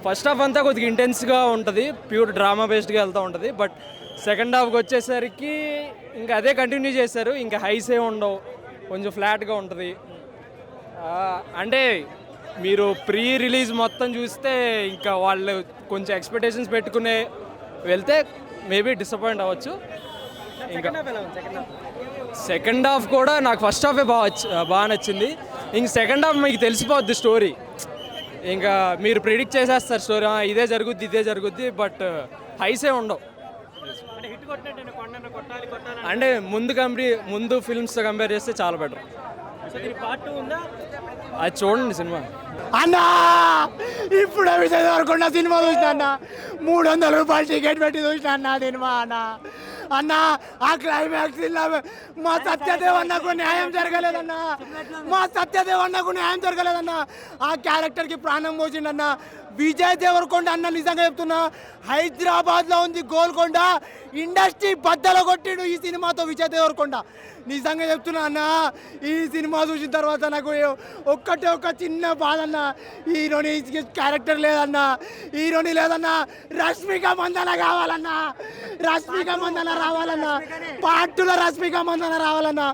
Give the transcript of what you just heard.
First half అంతా కొద్దిగా ఇంటెన్స్గా ఉంటుంది, ప్యూర్ డ్రామా బేస్డ్గా వెళ్తూ ఉంటుంది. బట్ సెకండ్ హాఫ్కి వచ్చేసరికి ఇంకా అదే కంటిన్యూ చేశారు. ఇంకా హైస్ ఏ ఉండవు, కొంచెం ఫ్లాట్గా ఉంటుంది. అంటే మీరు ప్రీ రిలీజ్ మొత్తం చూస్తే ఇంకా వాళ్ళు కొంచెం ఎక్స్పెక్టేషన్స్ పెట్టుకునే వెళ్తే మేబీ డిసప్పాయింట్ అవ్వచ్చు. ఇంకా సెకండ్ హాఫ్ కూడా నాకు ఫస్ట్ హాఫే బాగా నచ్చింది. ఇంక సెకండ్ హాఫ్ మీకు తెలిసిపోద్ది స్టోరీ, ఇంకా మీరు ప్రిడిక్ట్ చేసేస్తారు స్టోరీ, ఇదే జరుగుద్ది. బట్ హైసే ఉండవు. అంటే ముందు ఫిల్మ్స్తో కంపేర్ చేస్తే చాలా బెటర్. అది చూడండి సినిమా. అన్నా ఇప్పుడే విజయ్ దేవరకొండ సినిమా చూసిన అన్న, 300 రూపాయలు టికెట్ పెట్టి చూసిన అన్న సినిమా అన్న ఆ క్లైమాక్స్ మా సత్యదేవ్ అన్నకు న్యాయం జరగలేదన్నా, ఆ క్యారెక్టర్కి ప్రాణం పోసిండన్న విజయ్ దేవరకొండ అన్న. నిజంగా చెప్తున్నా, హైదరాబాద్లో ఉంది గోల్కొండ, ఇండస్ట్రీ బద్దలు కొట్టిడు ఈ సినిమాతో విజయ్ దేవరకొండ. నిజంగా చెప్తున్నా అన్న, ఈ సినిమా చూసిన తర్వాత నాకు ఒక్క చిన్న బాధ అన్న, హీరోని క్యారెక్టర్ లేదన్నా, రష్మిక మందన కావాలన్నా, రావాలన్నా, పార్టీలో రష్మిక మందన రావాలన్నా.